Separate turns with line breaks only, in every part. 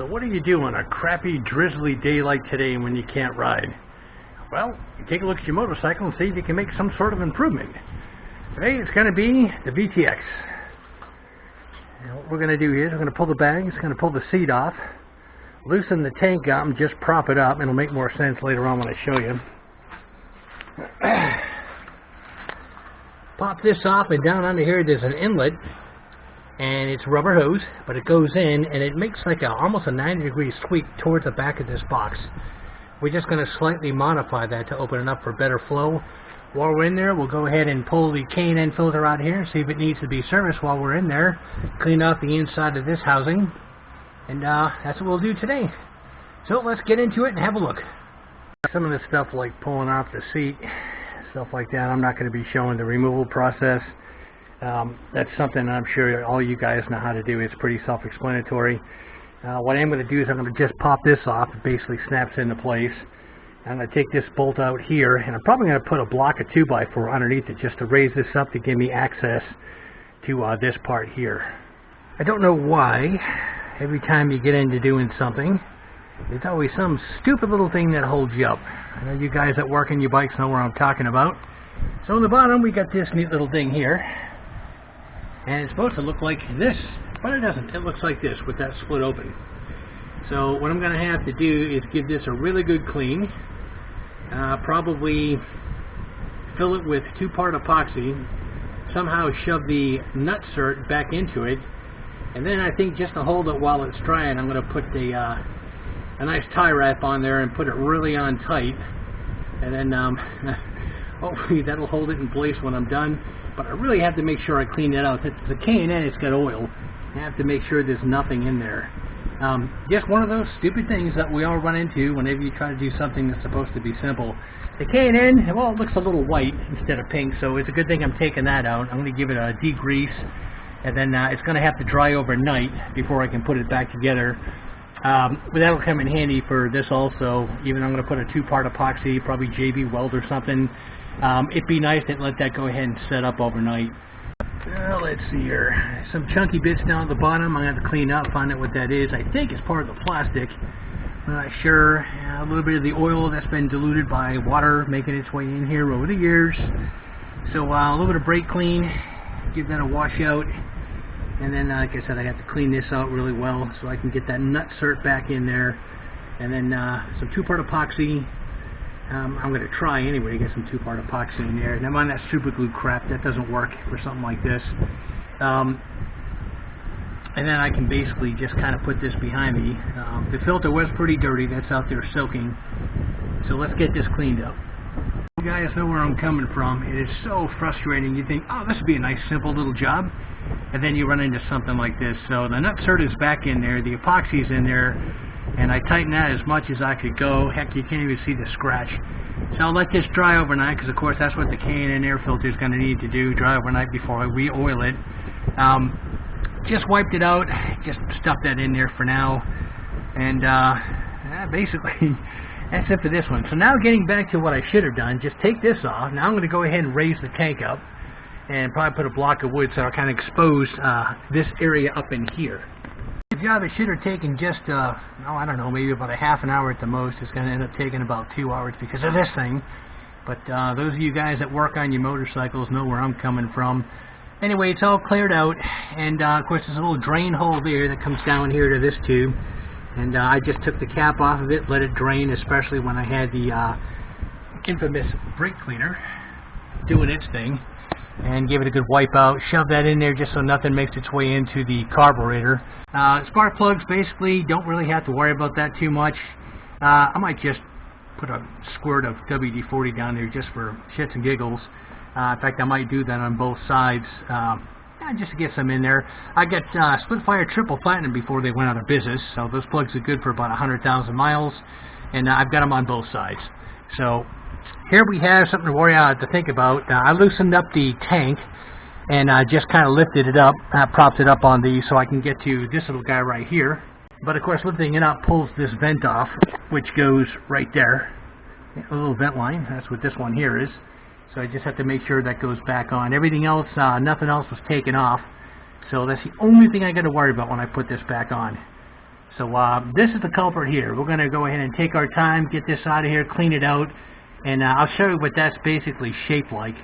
what do you do on a crappy, drizzly day like today when you can't ride? Well, you take a look at your motorcycle and see if you can make some sort of improvement. Today it's going to be the VTX. And what we're going to do here is we're going to pull the bags, going to pull the seat off, loosen the tank up and just prop it up, and it'll make more sense later on when I show you. Pop this off, and down under here there's an inlet, and it's rubber hose, but it goes in and it makes like almost a 90-degree sweep towards the back of this box. We're just going to slightly modify that to open it up for better flow. While we're in there, we'll go ahead and pull the K&N filter out here, see if it needs to be serviced while we're in there, clean off the inside of this housing, and that's what we'll do today. So let's get into it and have a look. Some of the stuff like pulling off the seat, stuff like that, I'm not going to be showing the removal process. That's something I'm sure all you guys know how to do. It's pretty self-explanatory. What I'm going to do is I'm going to just pop this off. It basically snaps into place. I'm going to take this bolt out here, and I'm probably going to put a block of 2x4 underneath it just to raise this up to give me access to this part here. I don't know why every time you get into doing something, there's always some stupid little thing that holds you up. I know you guys that work on your bikes know what I'm talking about. So on the bottom we got this neat little thing here, and it's supposed to look like this, but it doesn't. It looks like this with that split open. So what I'm going to have to do is give this a really good clean. Probably fill it with 2-part epoxy, somehow shove the nutsert back into it, and then I think just to hold it while it's drying, I'm going to put a nice tie wrap on there and put it really on tight, and then hopefully that'll hold it in place when I'm done. But I really have to make sure I clean it out. It's the K&N, it's got oil. I have to make sure there's nothing in there. Just one of those stupid things that we all run into whenever you try to do something that's supposed to be simple. The K&N, well, it looks a little white instead of pink, so it's a good thing I'm taking that out. I'm going to give it a degrease, and then it's going to have to dry overnight before I can put it back together. But that'll come in handy for this also. Even I'm going to put a 2-part epoxy, probably JB Weld or something. It'd be nice to let that go ahead and set up overnight. Well, let's see here. Some chunky bits down at the bottom. I'm going to have to clean up, find out what that is. I think it's part of the plastic. I'm not sure. A little bit of the oil that's been diluted by water making its way in here over the years. So a little bit of brake clean. Give that a wash out. And then, like I said, I have to clean this out really well so I can get that nutsert back in there. And then some 2-part epoxy. I'm going to try anyway to get some 2-part epoxy in there. Now, on that super glue crap, that doesn't work for something like this. And then I can basically just kind of put this behind me. The filter was pretty dirty. That's out there soaking. So let's get this cleaned up. You guys know where I'm coming from. It is so frustrating. You think, oh, this would be a nice, simple little job. And then you run into something like this. So the nutsert is back in there. The epoxy's in there. And I tightened that as much as I could go. Heck, you can't even see the scratch. So I'll let this dry overnight, because of course that's what the K&N air filter is going to need to do, dry overnight before I re-oil it. Just wiped it out, just stuffed that in there for now. And basically that's it for this one. So now getting back to what I should have done, just take this off. Now I'm going to go ahead and raise the tank up and probably put a block of wood so I kind of expose this area up in here. The job it should have taken just, I don't know, maybe about a half an hour at the most. It's going to end up taking about 2 hours because of this thing. But those of you guys that work on your motorcycles know where I'm coming from. Anyway, it's all cleared out, and of course there's a little drain hole there that comes down here to this tube. And I just took the cap off of it, let it drain, especially when I had the infamous brake cleaner doing its thing. And give it a good wipe out. Shove that in there just so nothing makes its way into the carburetor. Spark plugs basically don't really have to worry about that too much. I might just put a squirt of WD-40 down there just for shits and giggles. In fact, I might do that on both sides just to get some in there. I got split fire triple platinum before they went out of business, so those plugs are good for about 100,000 miles, and I've got them on both sides. So here we have something to worry about, to think about. I loosened up the tank and just kind of lifted it up, propped it up on these so I can get to this little guy right here. But of course, lifting it up pulls this vent off, which goes right there. A little vent line, that's what this one here is. So I just have to make sure that goes back on. Everything else, nothing else was taken off. So that's the only thing I got to worry about when I put this back on. So this is the culprit here. We're going to go ahead and take our time, get this out of here, clean it out, and I'll show you what that's basically shaped like,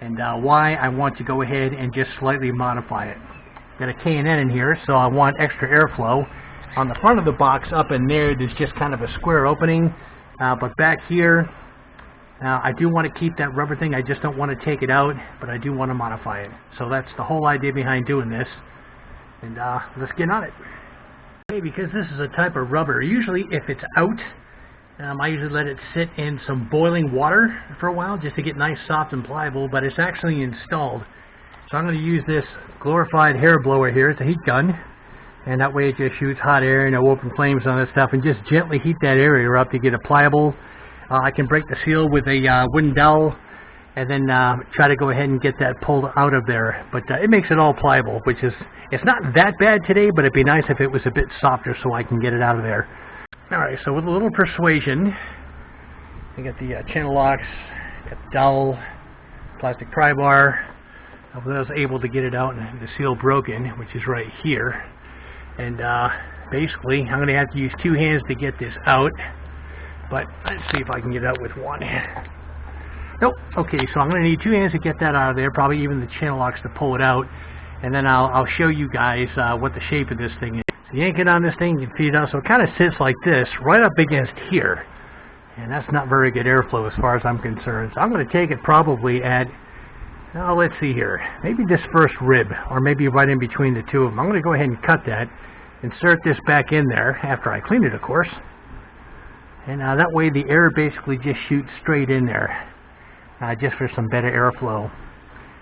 and why I want to go ahead and just slightly modify it. Got a K&N in here, so I want extra airflow. On the front of the box up in there's just kind of a square opening, but back here, I do want to keep that rubber thing. I just don't want to take it out, but I do want to modify it. So that's the whole idea behind doing this, and let's get on it. Okay, because this is a type of rubber, usually if it's out, I usually let it sit in some boiling water for a while just to get nice, soft, and pliable, but it's actually installed. So I'm going to use this glorified hair blower here. It's a heat gun, and that way it just shoots hot air, no open flames on this stuff, and just gently heat that area up to get it pliable. I can break the seal with a wooden dowel, and then try to go ahead and get that pulled out of there. But it makes it all pliable, which is, it's not that bad today, but it'd be nice if it was a bit softer so I can get it out of there. Alright, so with a little persuasion, I got the channel locks, got the dowel, plastic pry bar. I was able to get it out and the seal broken, which is right here. And basically, I'm going to have to use two hands to get this out. But let's see if I can get it out with one. Nope. Okay, so I'm going to need two hands to get that out of there, probably even the channel locks to pull it out. And then I'll show you guys what the shape of this thing is. So yank it on this thing, you can feed it out. So it kind of sits like this, right up against here. And that's not very good airflow as far as I'm concerned. So I'm going to take it probably at, oh, let's see here, maybe this first rib, or maybe right in between the two of them. I'm going to go ahead and cut that, insert this back in there, after I clean it, of course. And that way the air basically just shoots straight in there, just for some better airflow.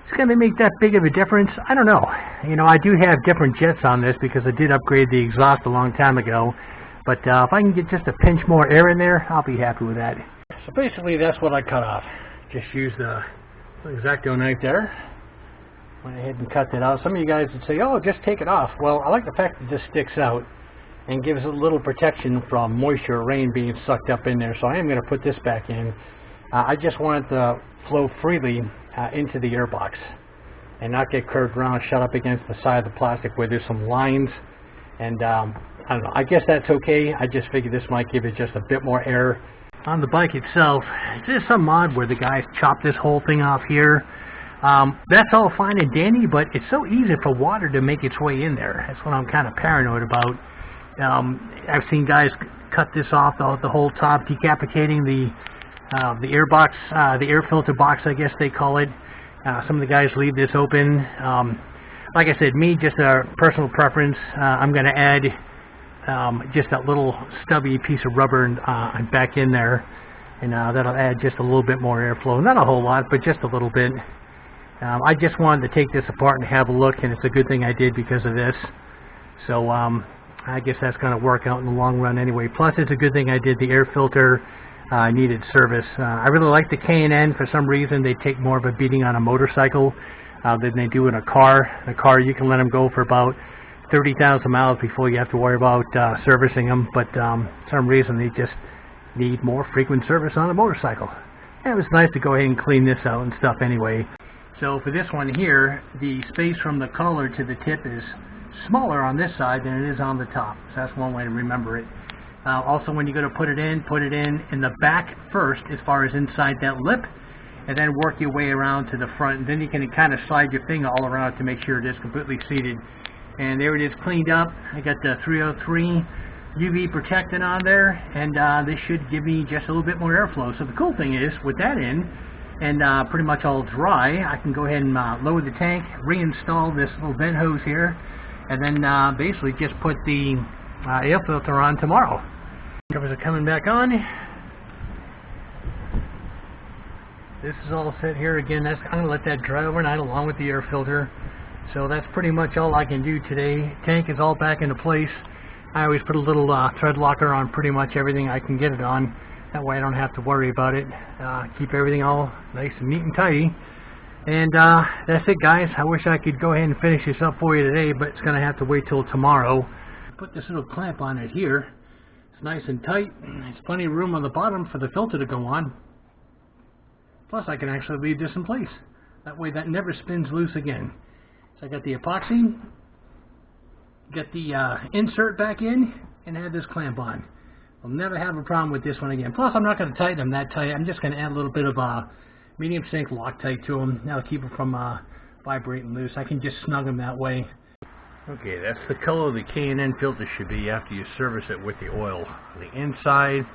It's going to make that big of a difference? I don't know. You know, I do have different jets on this because I did upgrade the exhaust a long time ago. But if I can get just a pinch more air in there, I'll be happy with that. So basically that's what I cut off. Just use the X-Acto knife there. Went ahead and cut that out. Some of you guys would say, oh, just take it off. Well, I like the fact that this sticks out and gives a little protection from moisture or rain being sucked up in there. So I am going to put this back in. I just want it to flow freely into the airbox and not get curved around, shut up against the side of the plastic where there's some lines. And I don't know, I guess that's okay. I just figured this might give it just a bit more air. On the bike itself, there's some mod where the guys chop this whole thing off here. That's all fine and dandy, but it's so easy for water to make its way in there. That's what I'm kind of paranoid about. I've seen guys cut this off, the whole top, decapitating the airbox, the air filter box, I guess they call it. Some of the guys leave this open. Like I said, me, just a personal preference. I'm going to add just that little stubby piece of rubber back in there, and that'll add just a little bit more airflow. Not a whole lot, but just a little bit. I just wanted to take this apart and have a look, and it's a good thing I did because of this. So I guess that's going to work out in the long run anyway. Plus, it's a good thing I did the air filter needed service. I really like the K&N. For some reason, they take more of a beating on a motorcycle than they do in a car. In a car, you can let them go for about 30,000 miles before you have to worry about servicing them, but for some reason they just need more frequent service on a motorcycle. And it was nice to go ahead and clean this out and stuff anyway. So for this one here, the space from the collar to the tip is smaller on this side than it is on the top. So that's one way to remember it. Also, when you go to put it in the back first as far as inside that lip, and then work your way around to the front. And then you can kind of slide your finger all around to make sure it is completely seated. And there it is, cleaned up. I got the 303 UV protectant on there, and this should give me just a little bit more airflow. So the cool thing is, with that in, and pretty much all dry, I can go ahead and lower the tank, reinstall this little vent hose here, and then basically just put the air filter on tomorrow. Covers are coming back on. This is all set here again. I'm going to let that dry overnight along with the air filter. So that's pretty much all I can do today. Tank is all back into place. I always put a little thread locker on pretty much everything I can get it on. That way I don't have to worry about it. Keep everything all nice and neat and tidy. And that's it, guys. I wish I could go ahead and finish this up for you today, but it's going to have to wait till tomorrow. Put this little clamp on it here. It's nice and tight. There's plenty of room on the bottom for the filter to go on. Plus, I can actually leave this in place. That way that never spins loose again. So I got the epoxy, got the insert back in, and add this clamp on. I'll never have a problem with this one again. Plus, I'm not going to tighten them that tight. I'm just going to add a little bit of medium strength Loctite to them. That'll keep them from vibrating loose. I can just snug them that way. Okay, that's the color the K&N filter should be after you service it with the oil. The inside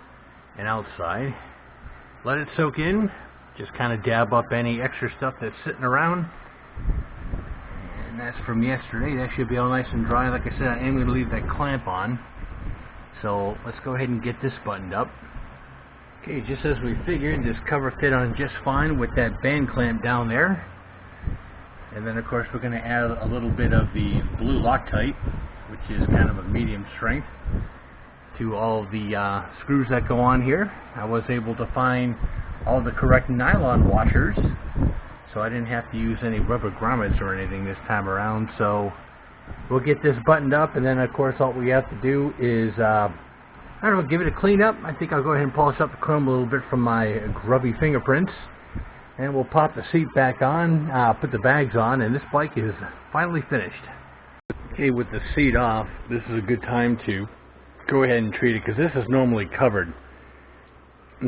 and outside. Let it soak in. Just kind of dab up any extra stuff that's sitting around. And that's from yesterday. That should be all nice and dry. Like I said, I am going to leave that clamp on. So let's go ahead and get this buttoned up. Okay, just as we figured, this cover fit on just fine with that band clamp down there. And then of course we're going to add a little bit of the blue Loctite, which is kind of a medium strength, to all of the screws that go on here. I was able to find all the correct nylon washers, so I didn't have to use any rubber grommets or anything this time around. So we'll get this buttoned up, and then of course all we have to do is I don't know, give it a clean up. I think I'll go ahead and polish up the chrome a little bit from my grubby fingerprints, and we'll pop the seat back on, put the bags on, and this bike is finally finished. Okay, with the seat off, this is a good time to go ahead and treat it, because this is normally covered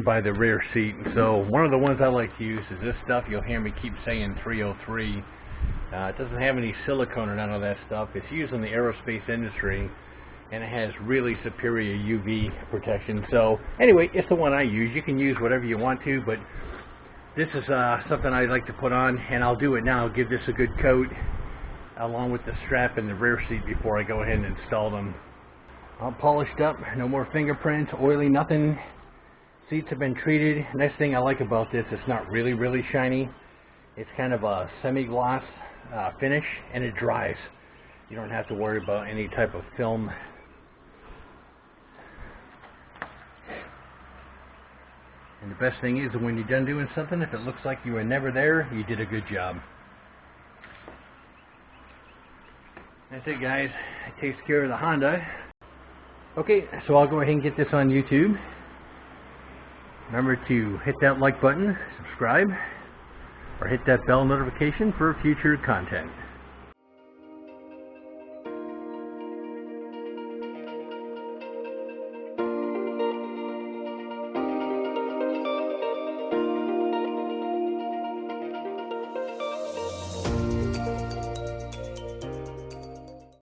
by the rear seat. So one of the ones I like to use is this stuff. You'll hear me keep saying 303. It doesn't have any silicone or none of that stuff. It's used in the aerospace industry, and it has really superior UV protection. So anyway, it's the one I use. You can use whatever you want to, but this is something I like to put on, and I'll do it now. Give this a good coat along with the strap and the rear seat before I go ahead and install them. All polished up, no more fingerprints, oily, nothing. Seats have been treated. Next thing I like about this, it's not really shiny. It's kind of a semi-gloss finish, and it dries. You don't have to worry about any type of film. And the best thing is, when you're done doing something, if it looks like you were never there, you did a good job. That's it, guys. It takes care of the Honda. Okay, so I'll go ahead and get this on YouTube. Remember to hit that like button, subscribe, or hit that bell notification for future content.